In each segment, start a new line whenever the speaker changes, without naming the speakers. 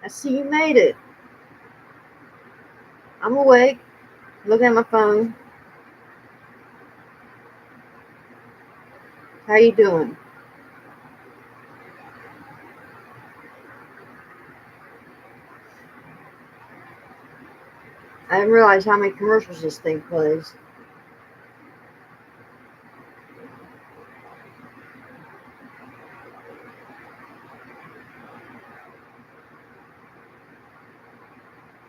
I see you made it. I'm awake. Looking at my phone. How you doing? I didn't realize how many commercials this thing plays.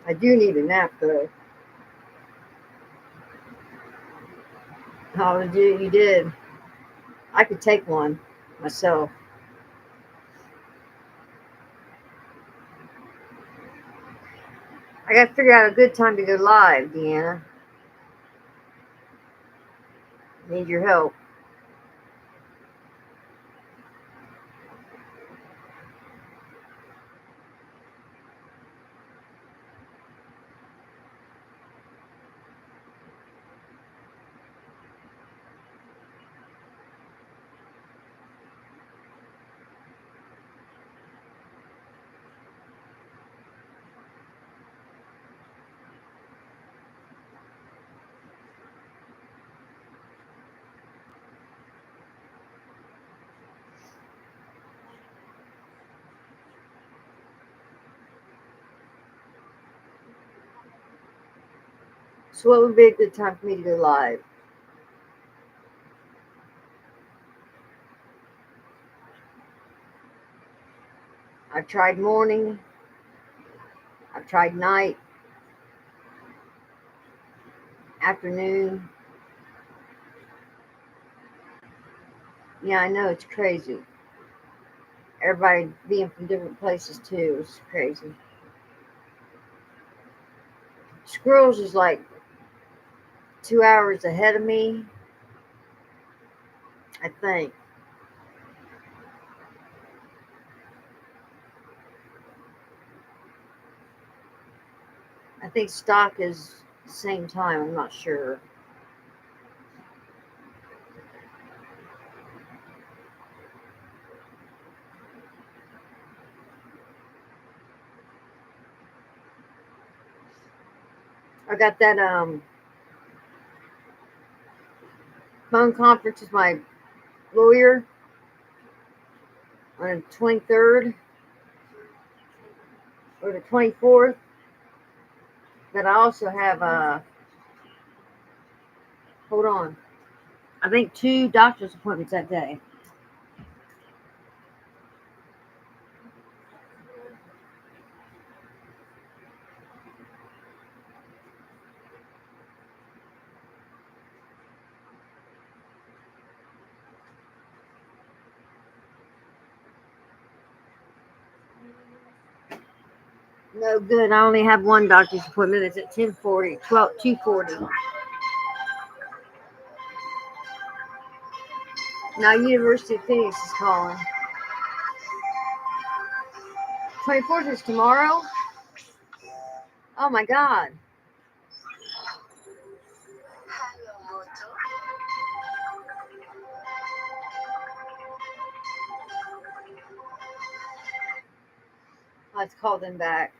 I do need a nap though. Oh, you did. I could take one myself. I got to figure out a good time to go live, Deanna. Need your help. So, what would be a good time for me to go live? I've tried morning. I've tried night, afternoon. Yeah, I know it's crazy. Everybody being from different places too is crazy. Squirrels is like 2 hours ahead of me, I think. I think stock is the same time. I'm not sure. I got that phone conference with my lawyer on the 23rd or the 24th. But I also have hold on. I think 2 doctor's appointments that day. No good. I only have one doctor's appointment. It's at 10:40, 2:40. Now University of Phoenix is calling. 24th is tomorrow? Oh my God. Let's call them back.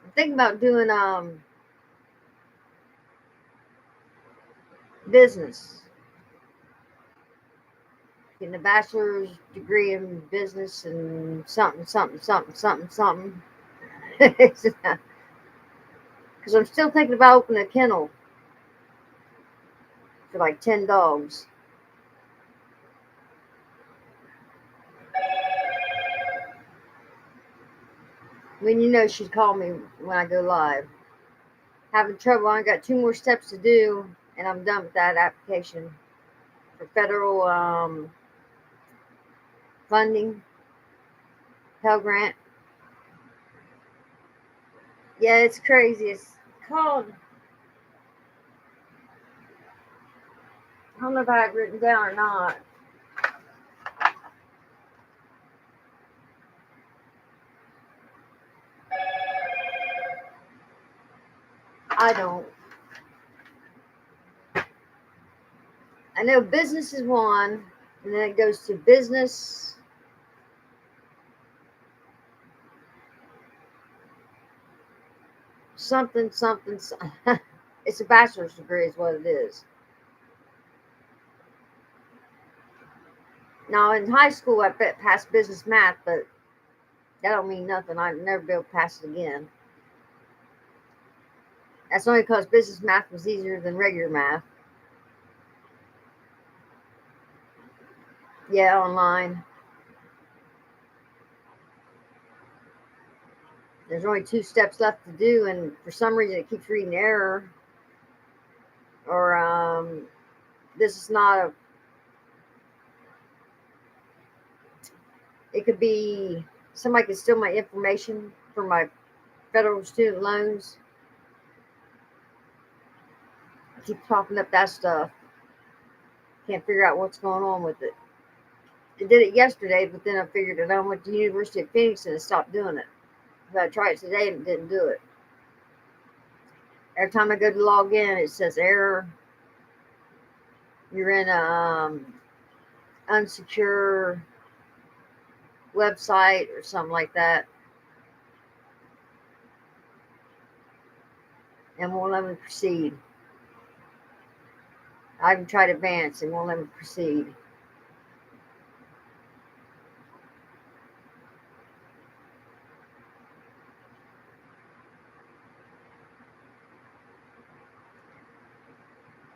I'm thinking about doing business. Getting a bachelor's degree in business and something, something, something, something, something. Because I'm still thinking about opening a kennel for like 10 dogs. I mean, you know, she'd call me when I go live. Having trouble. I got 2 more steps to do, and I'm done with that application for federal funding, Pell Grant. Yeah, it's crazy. It's called, I don't know if I have it written down or not. I don't. I know business is one, and then it goes to business. something. It's a bachelor's degree, is what it is. Now, in high school, I passed business math, but that don't mean nothing. I'd never be able to pass it again. That's only because business math was easier than regular math. Yeah, online. There's only 2 steps left to do, and for some reason it keeps reading error. Or this is not a. It could be somebody could steal my information for my federal student loans. I keep popping up that stuff. Can't figure out what's going on with it. I did it yesterday, but then I figured it out. I went to the University of Phoenix and it stopped doing it. But I tried it today and it didn't do it. Every time I go to log in, it says error. You're in a unsecure website or something like that, and won't let me proceed. I even tried advance and won't let me proceed.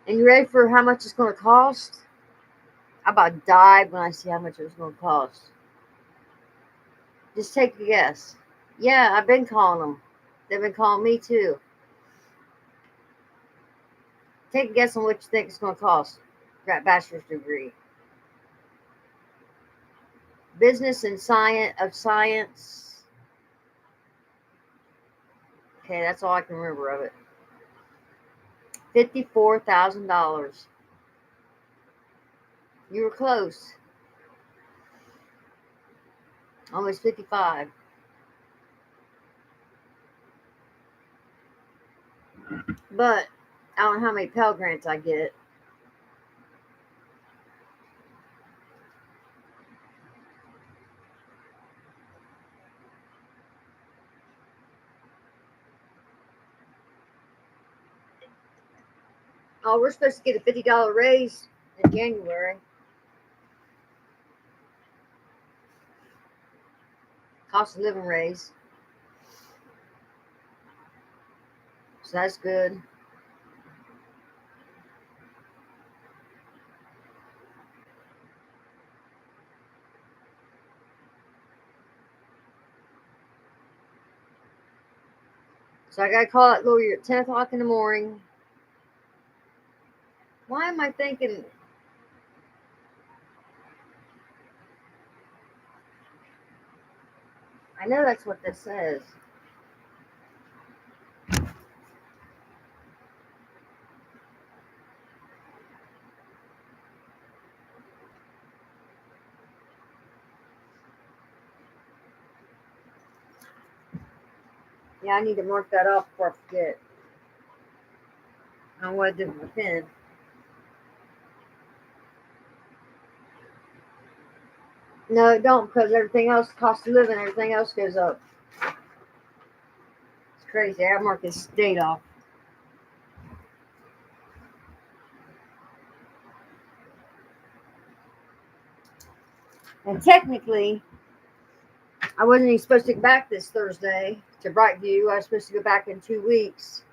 And you ready for how much it's going to cost? I about died when I see how much it was going to cost. Just take a guess. Yeah, I've been calling them. They've been calling me too. Take a guess on what you think it's going to cost. Got bachelor's degree. Business and science. Okay, that's all I can remember of it. $54,000. You were close. Almost 55. But I don't know how many Pell Grants I get. Oh, we're supposed to get a $50 raise in January. Cost of living raise. So that's good. So I got to call that lawyer at 10 o'clock in the morning. Why am I thinking? I know that's what this says. Yeah, I need to mark that off before I forget. I don't want to do it with a pen. No, it don't, because everything else, cost of living, everything else goes up. It's crazy. I mark this date off. And technically, I wasn't even supposed to get back this Thursday to Brightview. I was supposed to go back in 2 weeks.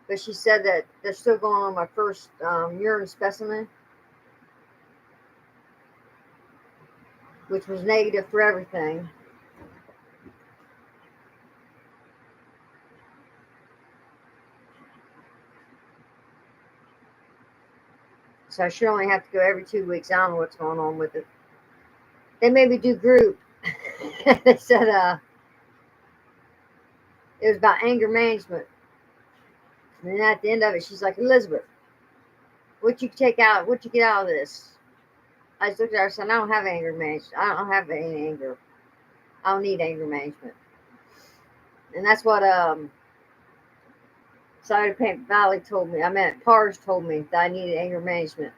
But she said that they're still going on my first urine specimen, which was negative for everything. So I should only have to go every 2 weeks. I don't know what's going on with it. They made me do group. They said it was about anger management. And then at the end of it, she's like, Elizabeth, what you take out? What you get out of this? I just looked at her and said, I don't have anger management. I don't have any anger. I don't need anger management. And that's what Cider Paint Valley told me. I meant PARS told me that I needed anger management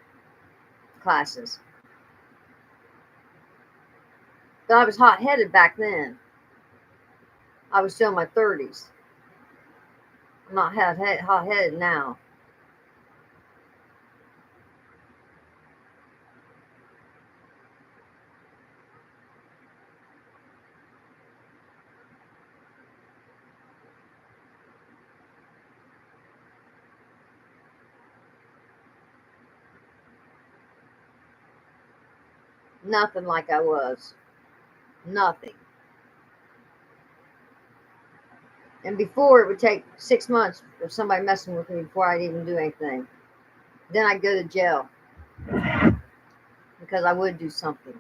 classes. But I was hot-headed back then. I was still in my 30s. I'm not hot-headed now. Nothing like I was. Nothing. And before, it would take 6 months of somebody messing with me before I'd even do anything. Then I'd go to jail because I would do something.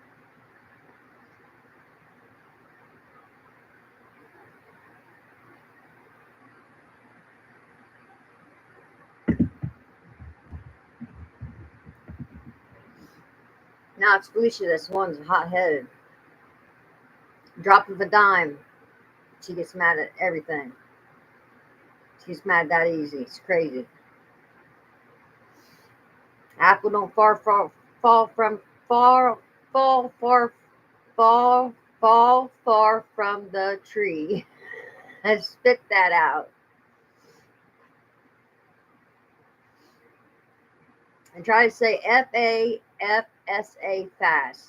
Now it's Felicia that's the one that's hot-headed. Drop of a dime, she gets mad at everything. She's mad that easy. It's crazy. Apple don't fall from far fall far fall far from the tree. And spit that out. And try to say FAFSA fast.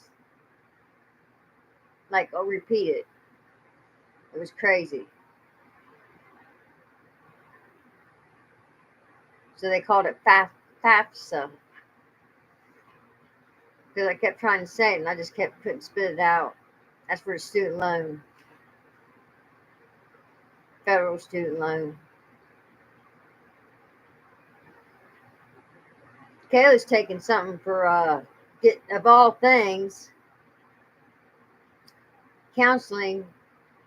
Like, oh, repeat it. It was crazy. So they called it FAFSA. Because I kept trying to say it and I just couldn't spit it out. That's for a student loan. Federal student loan. Kayla's taking something for of all things, counseling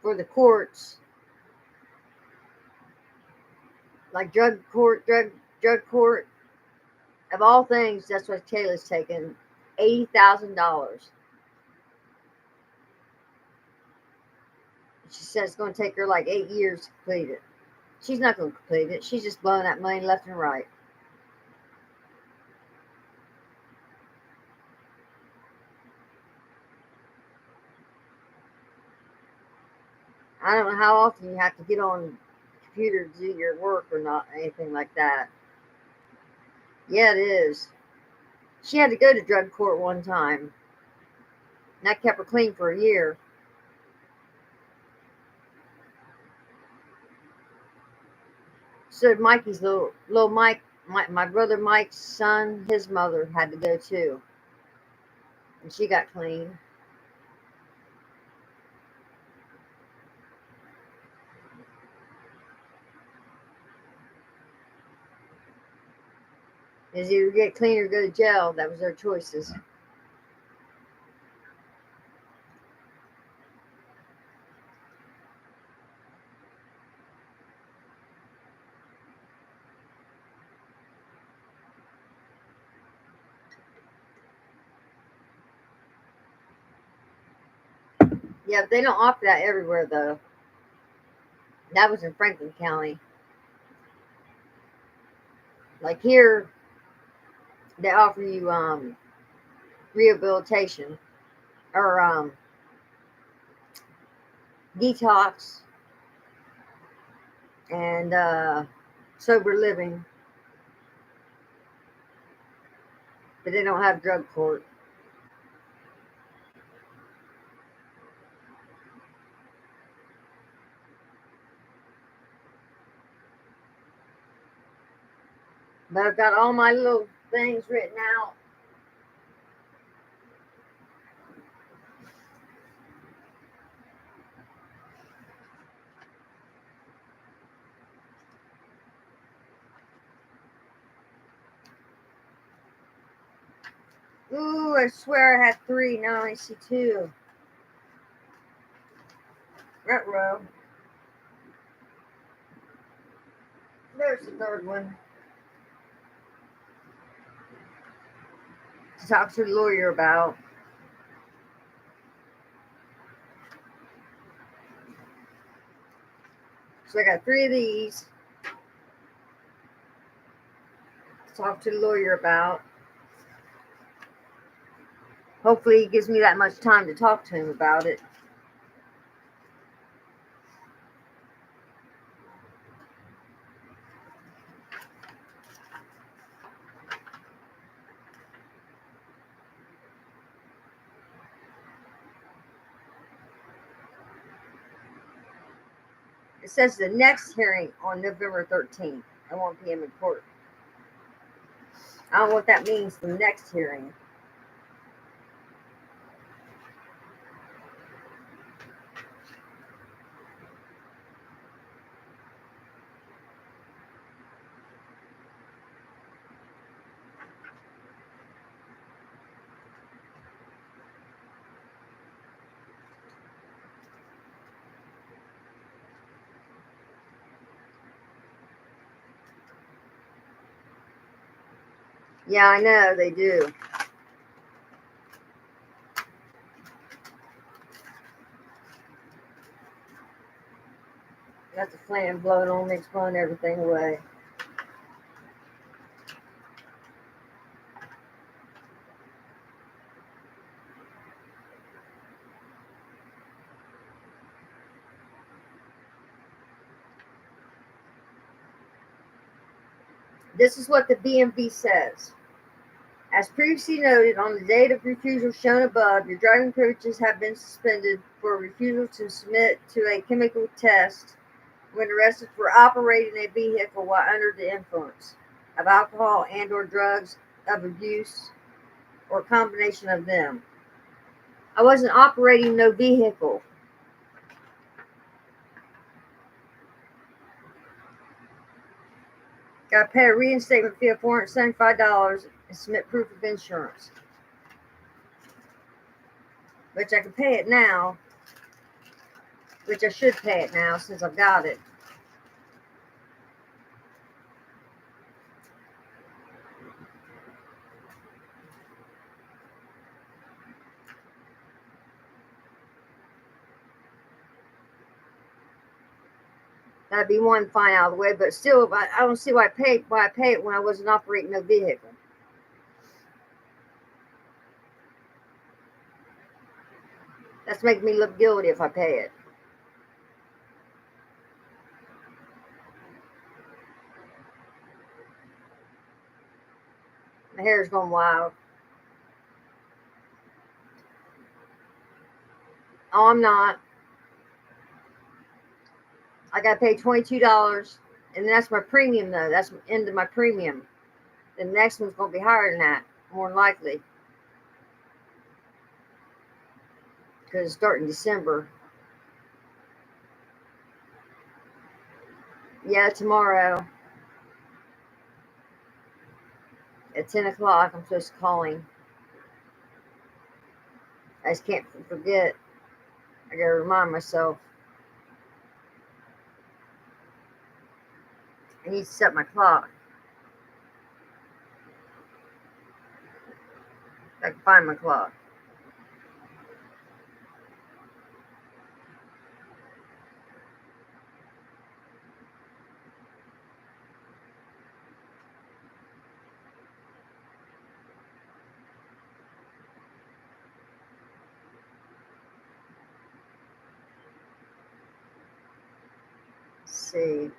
for the courts, like drug court. Of all things, that's what Kayla's taking. $80,000. She says it's going to take her like 8 years to complete it. She's not going to complete it. She's just blowing that money left and right. I don't know how often you have to get on the computer to do your work or not, anything like that. Yeah, it is. She had to go to drug court one time. And that kept her clean for a year. So Mikey's little Mike, my brother Mike's son, his mother had to go too. And she got clean. Is either get clean or go to jail. That was their choices. Yeah, but they don't offer that everywhere though. That was in Franklin County. Like here, they offer you rehabilitation or detox and sober living, but they don't have drug court. But I've got all my little things written out. Ooh, I swear I had 3. Now I see 2. Front row. There's the 3rd one. To talk to the lawyer about. So I got 3 of these to talk to the lawyer about. Hopefully he gives me that much time to talk to him about it. It says the next hearing on November 13th at 1 p.m. in court. I don't know what that means, the next hearing. Yeah, I know, they do. Got the fan blowing on me, it's blowing everything away. This is what the BMV says. As previously noted, on the date of refusal shown above, your driving privileges have been suspended for refusal to submit to a chemical test when arrested for operating a vehicle while under the influence of alcohol and or drugs of abuse or a combination of them. I wasn't operating no vehicle. Got to pay a reinstatement fee of $475 and submit proof of insurance. Which I can pay it now. Which I should pay it now since I've got it. That'd be one fine out of the way, but still, I don't see why I pay it when I wasn't operating no vehicle. That's making me look guilty if I pay it. My hair's going wild. Oh, I'm not. I got to pay $22, and that's my premium, though. That's the end of my premium. The next one's going to be higher than that, more than likely. Because it's starting December. Yeah, tomorrow at 10 o'clock, I'm supposed to call him. I just can't forget. I got to remind myself. I need to set my clock. I can find my clock. Let's see.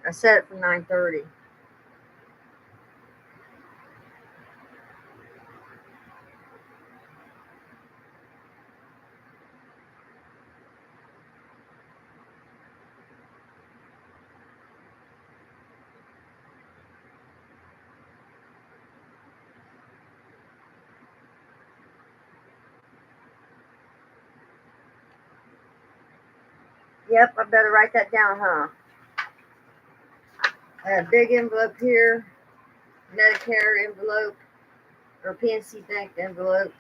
I set it for 9:30. Yep, I better write that down, huh? I got a big envelope here, Medicare envelope, or PNC Bank envelope.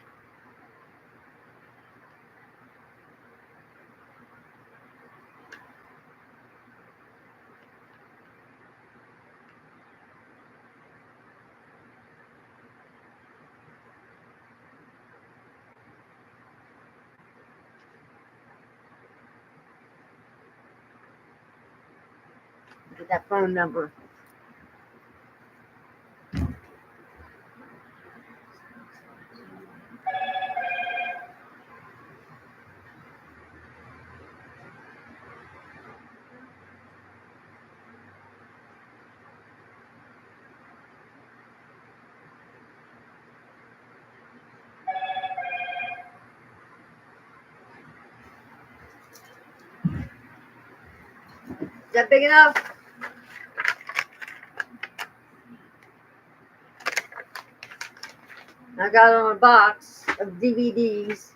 Get that phone number. that big enough? I got on a box of DVDs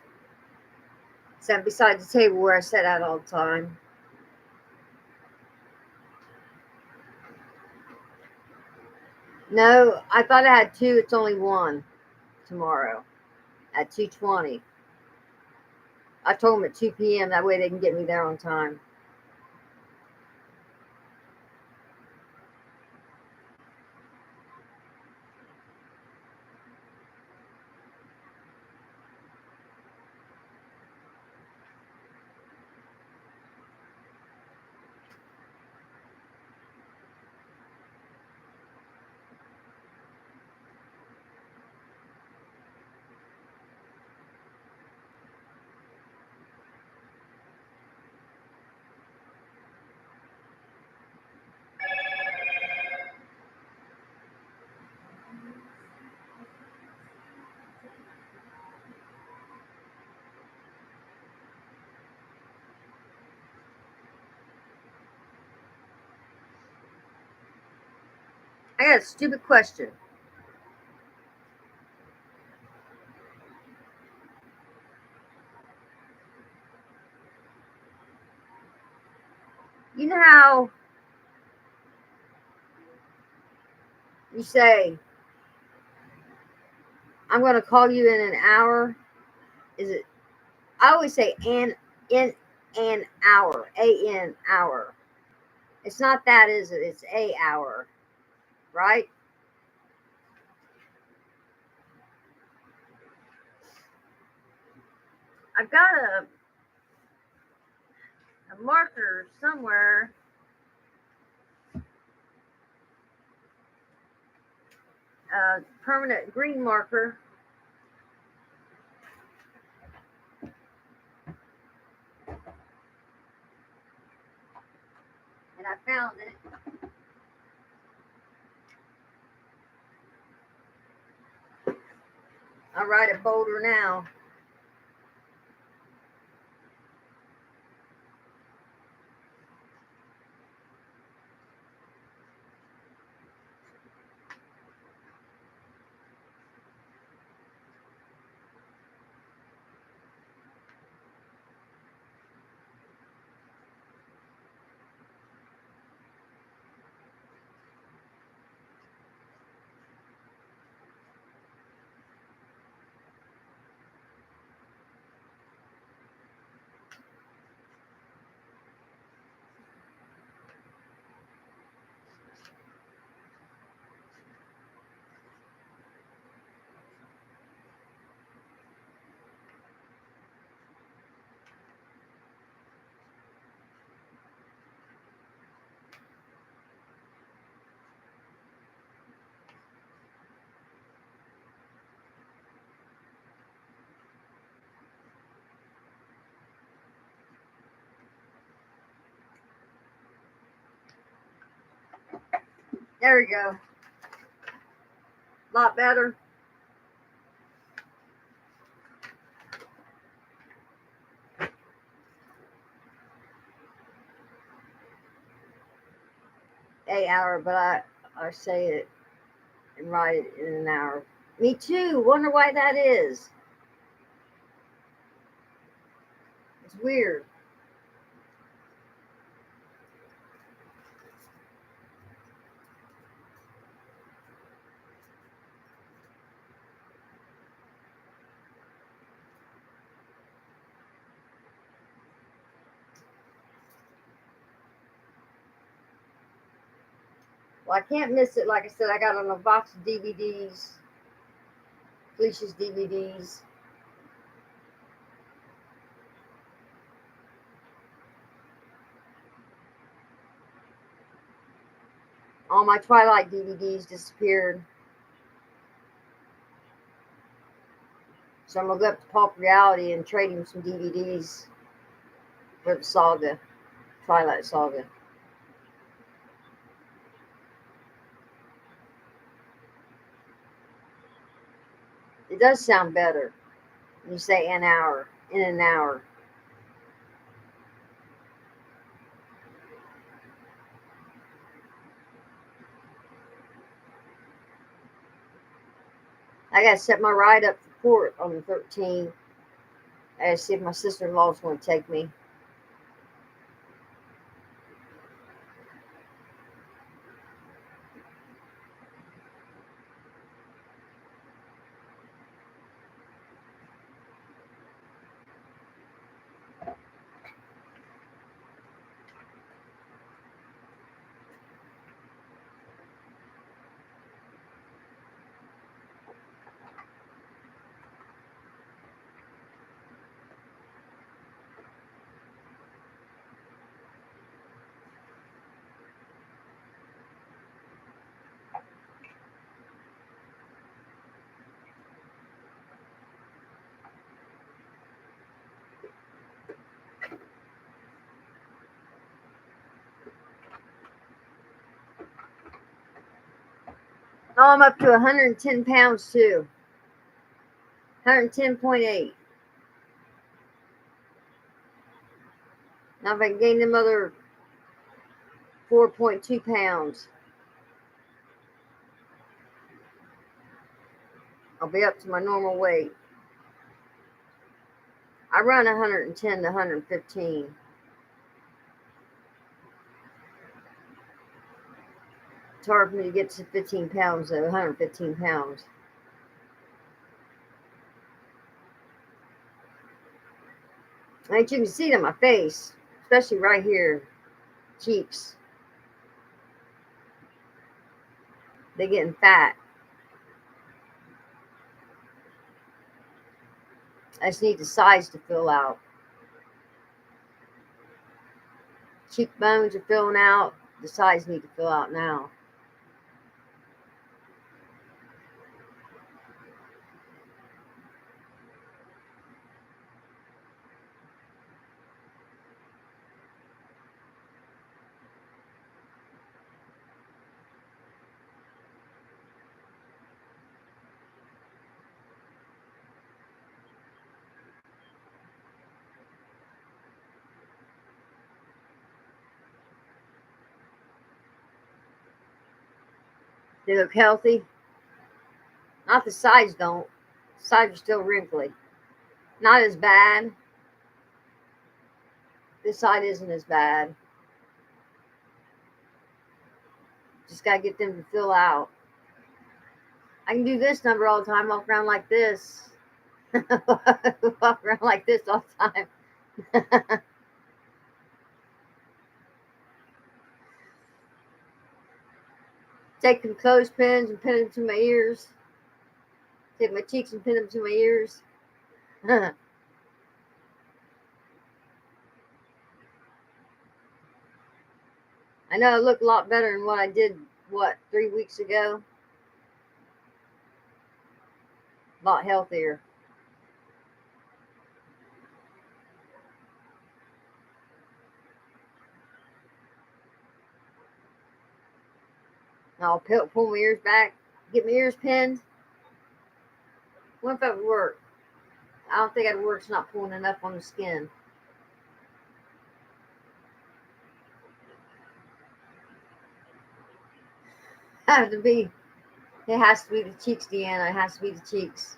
sat beside the table where I sat at all the time. No, I thought I had two. It's only one tomorrow at 2:20. I told them at 2 p.m. That way they can get me there on time. I got a stupid question. You know how you say, I'm going to call you in an hour? Is it, I always say in an hour, A-N hour. It's not that, is it? It's a hour, right? I've got a marker somewhere. A permanent green marker. And I found it. I'll write it bolder now. There we go. A lot better. A hour, but I say it and write it in an hour. Me too. Wonder why that is. It's weird. Well, I can't miss it. Like I said, I got on a box of DVDs, Felicia's DVDs. All my Twilight DVDs disappeared. So I'm going to go up to Pulp Reality and trade him some DVDs for the saga, Twilight saga. It does sound better when you say an hour, in an hour. I got to set my ride up for court on the 13th. I got to see if my sister-in-law is going to take me. Oh, I'm up to 110 pounds too. 110.8. Now if I can gain them other 4.2 pounds, I'll be up to my normal weight. I run 110 to 115. It's hard for me to get to 15 pounds though, 115 pounds. And you can see it on my face, especially right here, cheeks. They're getting fat. I just need the size to fill out. Cheekbones are filling out. The sides need to fill out now. They look healthy. Not the sides don't. The sides are still wrinkly. Not as bad. This side isn't as bad. Just gotta get them to fill out. I can do this number all the time, walk around like this. Walk around like this all the time. Take some clothespins and pin them to my ears. Take my cheeks and pin them to my ears. I know I look a lot better than what I did, 3 weeks ago? A lot healthier. I'll pull my ears back, get my ears pinned. What if that would work? I don't think it'd work. It's not pulling enough on the skin. Have to be. It has to be the cheeks, Deanna. It has to be the cheeks.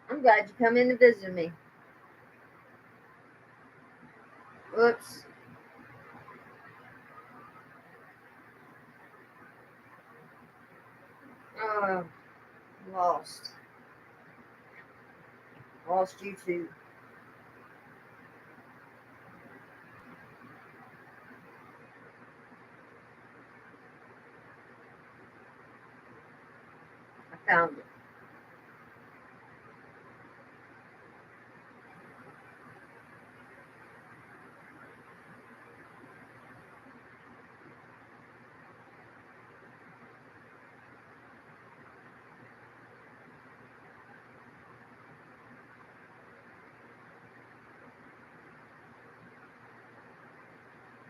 I'm glad you come in to visit me. Whoops. Oh, lost. Lost YouTube. I found it.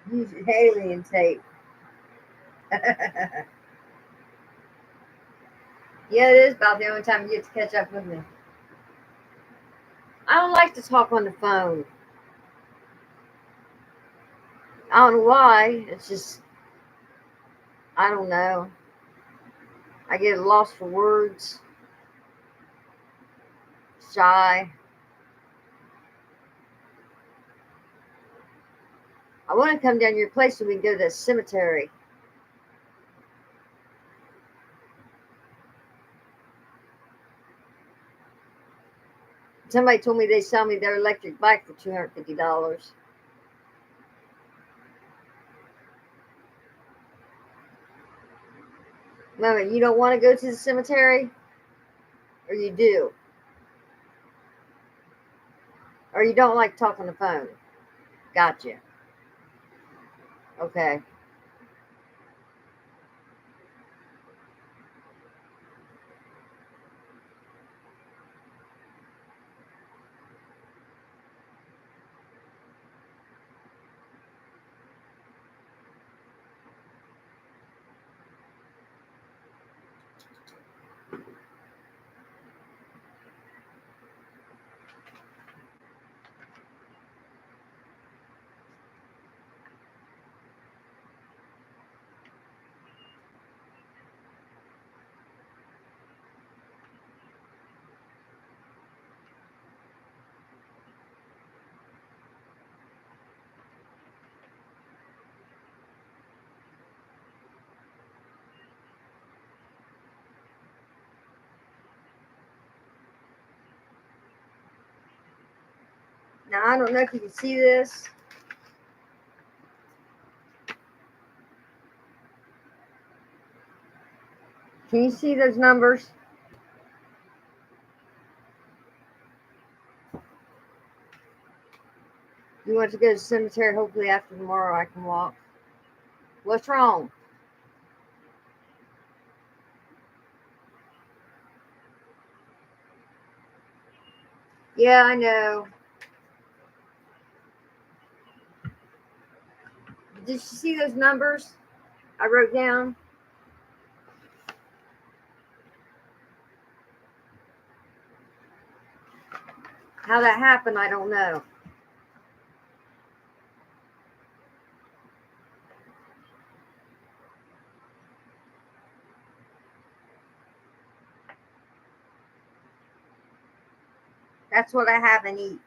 Use alien tape. Yeah, it is about the only time you get to catch up with me. I don't like to talk on the phone. I don't know why. It's just, I don't know. I get lost for words, shy. I want to come down to your place so we can go to the cemetery. Somebody told me they sell me their electric bike for $250. Mama, you don't want to go to the cemetery? Or you do? Or you don't like talking on the phone? Gotcha. Okay. Now, I don't know if you can see this. Can you see those numbers? You want to go to the cemetery? Hopefully, after tomorrow, I can walk. What's wrong? Yeah, I know. Did you see those numbers I wrote down? How that happened, I don't know. That's what I have in each.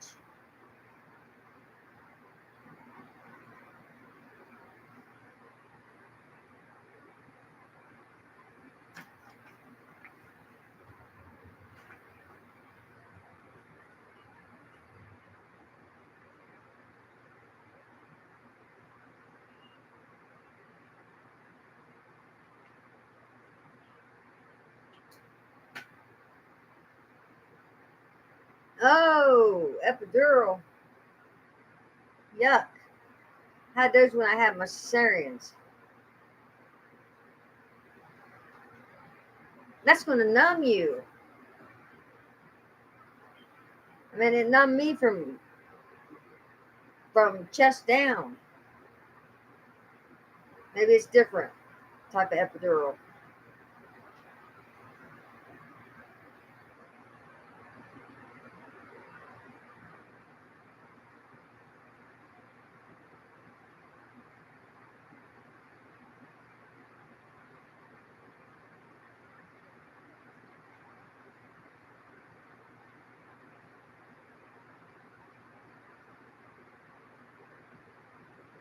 Oh, epidural. Yuck. Had those when I had my cesareans. That's going to numb you. I mean, it numbed me from chest down. Maybe it's different type of epidural.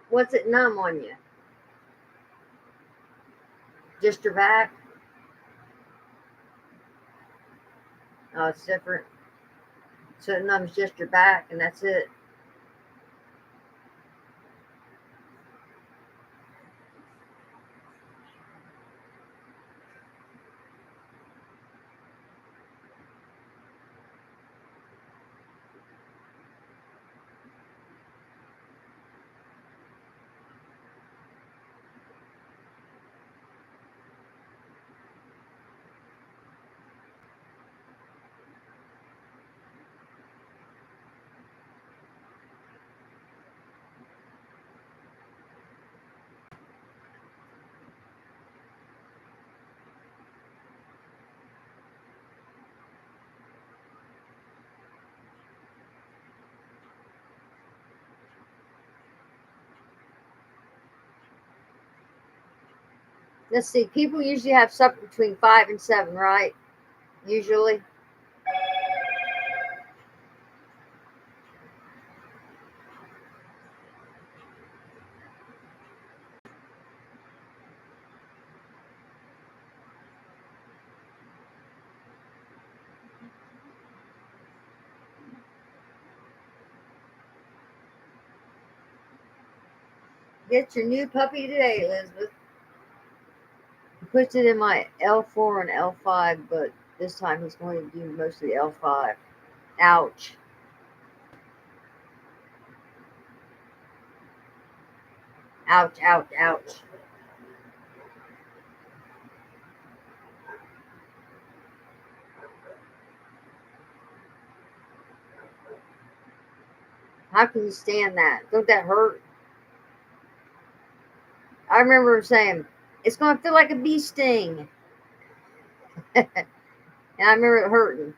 What's it numb on you? Just your back? Oh, it's different. So it numbs just your back and that's it. Let's see. People usually have supper between 5 and 7, right? Usually. Get your new puppy today, Elizabeth. He puts it in my L4 and L5, but this time he's going to do mostly L5. Ouch. Ouch, ouch, ouch. How can you stand that? Don't that hurt? I remember saying, it's going to feel like a bee sting. And I remember it hurting.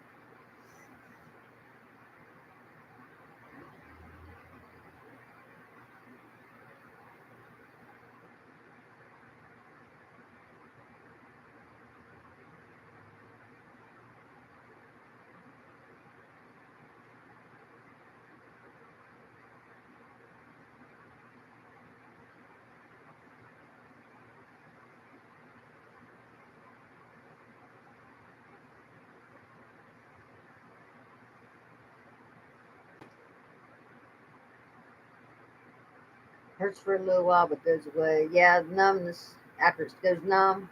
Hurts for a little while, but goes away. Yeah, numbness after it goes numb.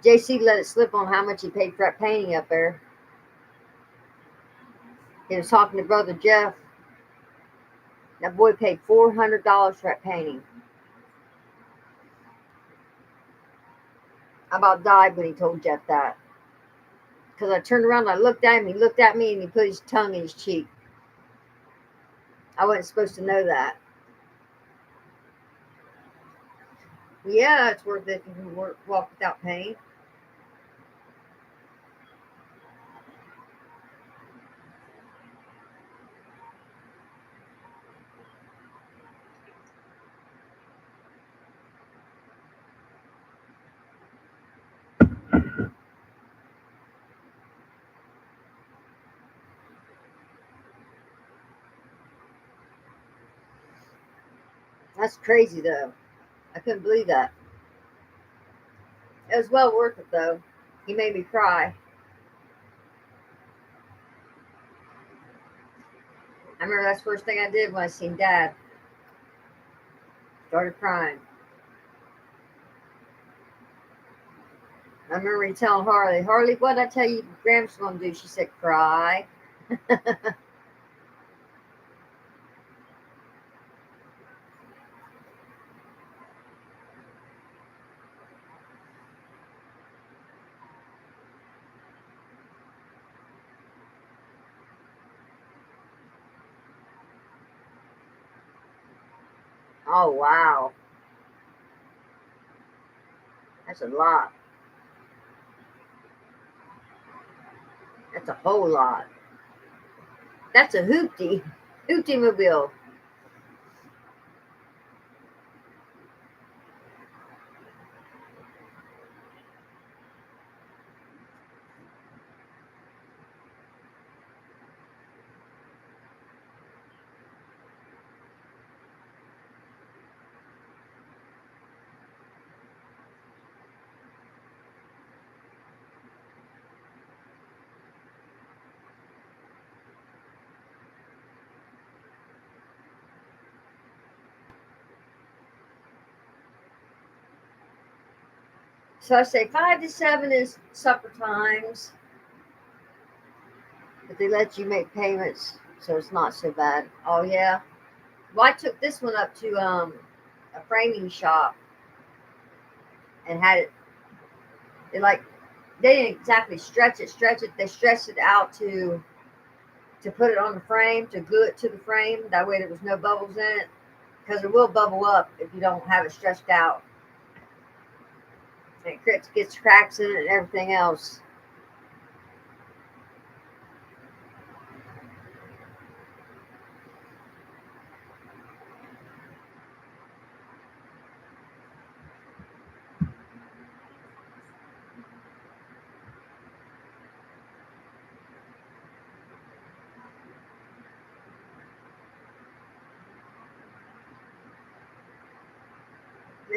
JC let it slip on how much he paid for that painting up there. He was talking to Brother Jeff. That boy paid $400 for that painting. I about died when he told Jeff that. Because I turned around and I looked at him, he looked at me, and he put his tongue in his cheek. I wasn't supposed to know that. Yeah, it's worth it if you can walk without pain. That's crazy, though. I couldn't believe that. It was well worth it, though. He made me cry. I remember that's the first thing I did when I seen Dad. Started crying. I remember he telling Harley, what did I tell you Gramps going to do? She said, cry. Oh, wow. That's a lot. That's a whole lot. That's a hoopty. Hoopty mobile. So I say 5 to 7 is supper times, but they let you make payments, so it's not so bad. Oh yeah. Well, I took this one up to a framing shop and had it. They like they didn't exactly stretch it. They stretched it out to put it on the frame, to glue it to the frame. That way there was no bubbles in it, because it will bubble up if you don't have it stretched out. And it gets cracks in it and everything else.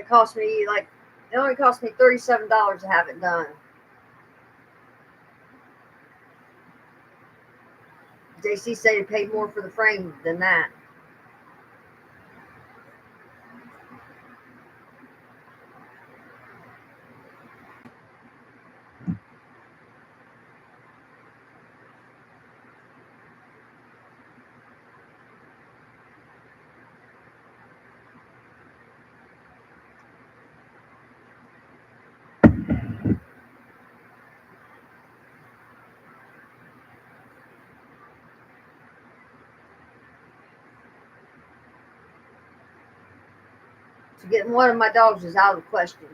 It cost me like, it only cost me $37 to have it done. JC said he paid more for the frame than that. So getting one of my dogs is out of the question.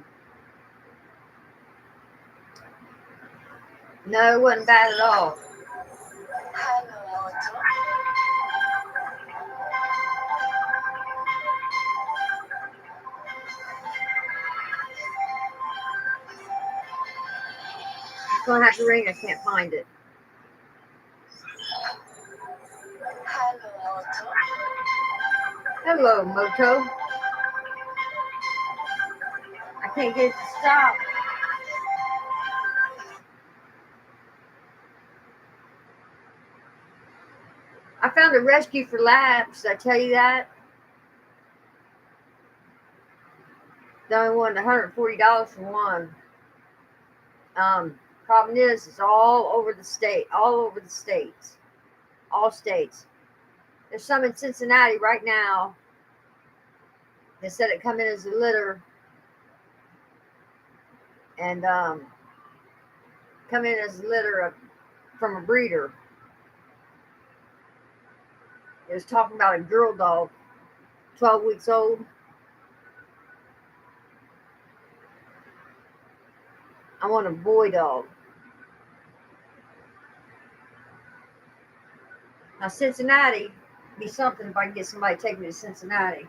No, it wasn't bad at all. It's gonna have to ring. I can't find it. Hello, Moto. I can't get it to stop. I found a rescue for labs. Did I tell you that? They only wanted $140 for one. Problem is, it's all over the state, all over the states, all states. There's some in Cincinnati right now. They said it come in as a litter, and come in as a litter from a breeder. It was talking about a girl dog, 12 weeks old. I want a boy dog. Now, Cincinnati be something if I can get somebody to take me to Cincinnati.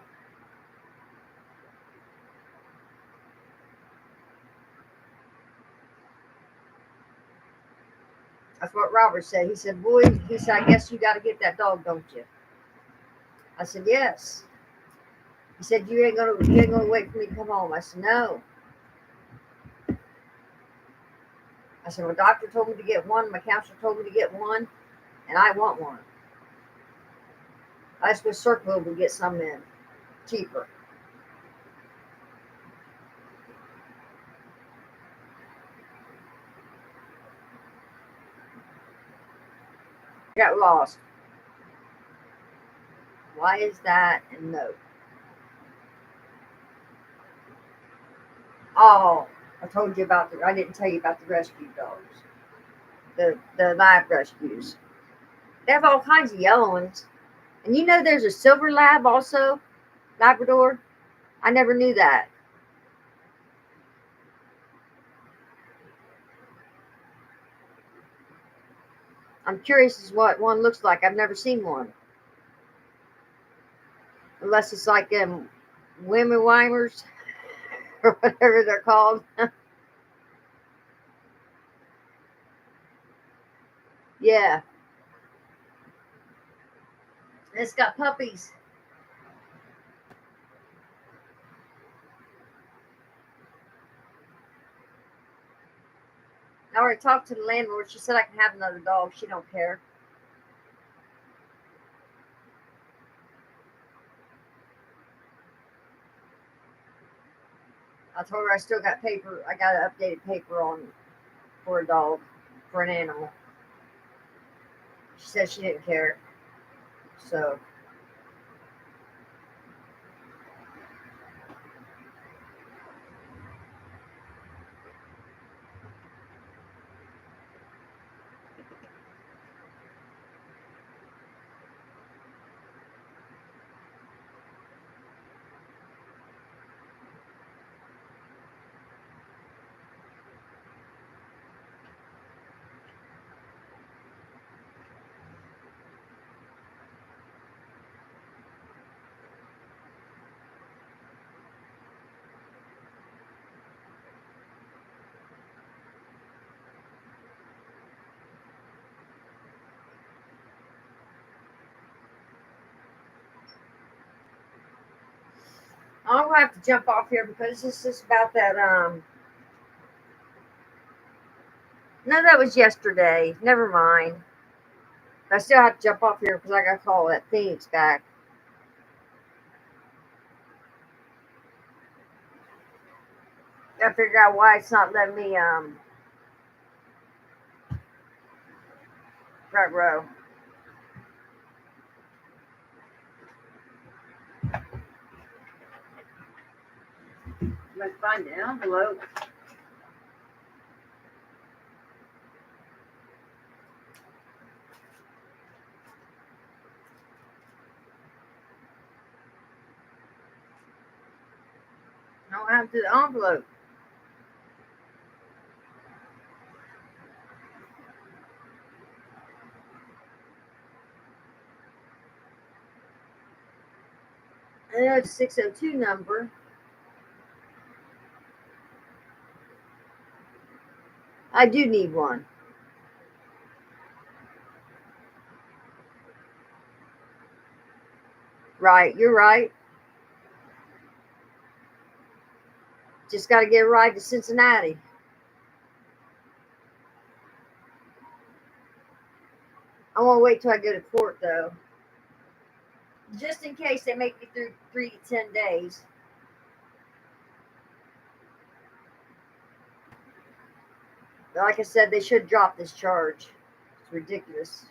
That's what Robert said. He said, boy, he said, I guess you got to get that dog, don't you? I said, yes. He said, you ain't gonna wait for me to come home. I said, no. I said, my doctor told me to get one, my counselor told me to get one, and I want one. I just go Circle to get some in cheaper. I got lost. Why is that? And no. Oh, I told you about I didn't tell you about the rescue dogs. The lab rescues. They have all kinds of yellow ones. And you know there's a silver lab also? Labrador? I never knew that. I'm curious as what one looks like. I've never seen one. Unless it's like women Weimers or whatever they're called. Yeah. And it's got puppies. I already talked to the landlord. She said I can have another dog. She don't care. I told her I still got paper. I got an updated paper on for a dog, for an animal. She said she didn't care. So I'll have to jump off here because this is about that. No, that was yesterday. Never mind. I still have to jump off here because I got to call that Phoenix back. Gotta figure out why it's not letting me front row. Let's find the envelope. I don't have the envelope. I know it's 602 number. I do need one. Right, you're right. Just got to get a ride to Cincinnati. I won't wait till I go to court though. Just in case they make me through 3 to 10 days. But like I said, they should drop this charge. It's ridiculous.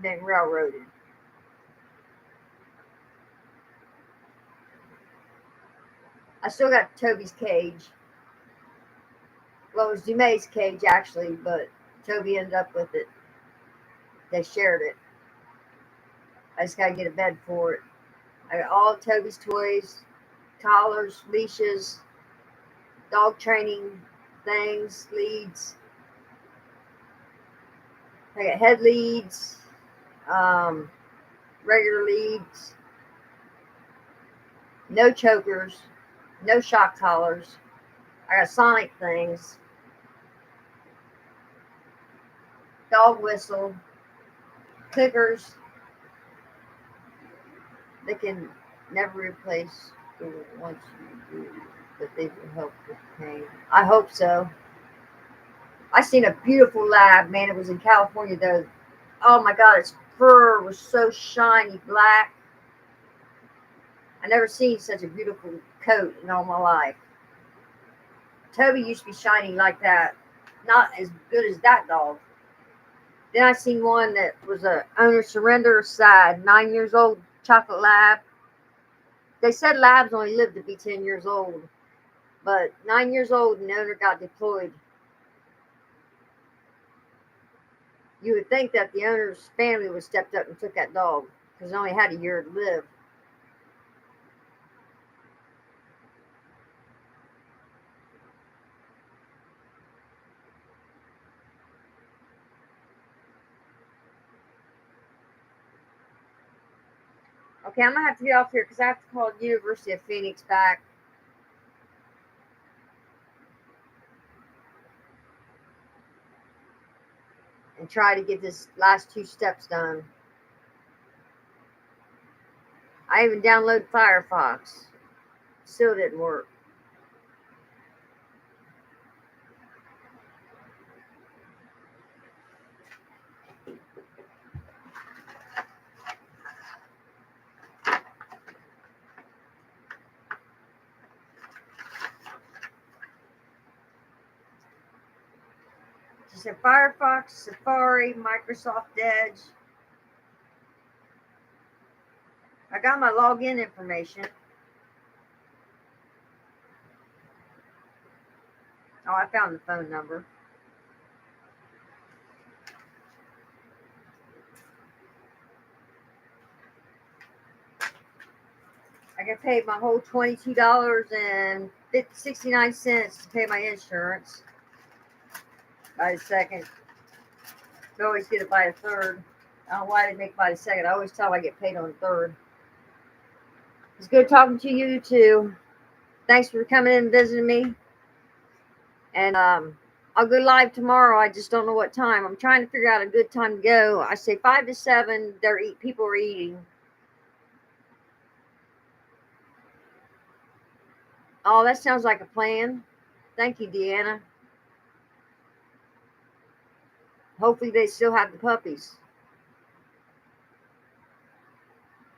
Being railroaded. I still got Toby's cage. Well, it was Dumay's cage actually, but Toby ended up with it. They shared it. I just gotta get a bed for it. I got all of Toby's toys, collars, leashes, dog training things, leads. I got head leads, regular leads, no chokers, no shock collars. I got sonic things, dog whistle, clickers. They can never replace the ones you do, but they will help with pain. I hope so. I seen a beautiful lab, man. It was in California though. Oh my God, its fur was so shiny black. I never seen such a beautiful coat in all my life. Toby used to be shiny like that. Not as good as that dog. Then I seen one that was a owner surrender side, 9 years old, chocolate lab. They said labs only live to be 10 years old, but 9 years old and the owner got deployed. You would think that the owner's family would have stepped up and took that dog because it only had a year to live. Okay, I'm gonna have to get off here because I have to call the University of Phoenix back. And try to get this last 2 steps done. I even downloaded Firefox. Still didn't work. She said Firefox, Safari, Microsoft Edge. I got my login information. Oh, I found the phone number. I got paid my whole $22.69 to pay my insurance. By the second. You always get it by a third. I don't know why they make it by the second. I always tell them I get paid on the third. It's good talking to you too. Thanks for coming in and visiting me. And I'll go live tomorrow. I just don't know what time. I'm trying to figure out a good time to go. I say 5 to 7. People are eating. Oh, that sounds like a plan. Thank you, Deanna. Hopefully they still have the puppies.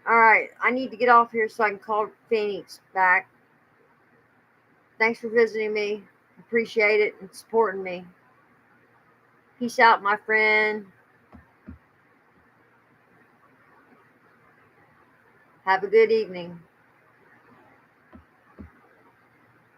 All right, I need to get off here so I can call Phoenix back. Thanks for visiting me. Appreciate it and supporting me. Peace out, my friend. Have a good evening.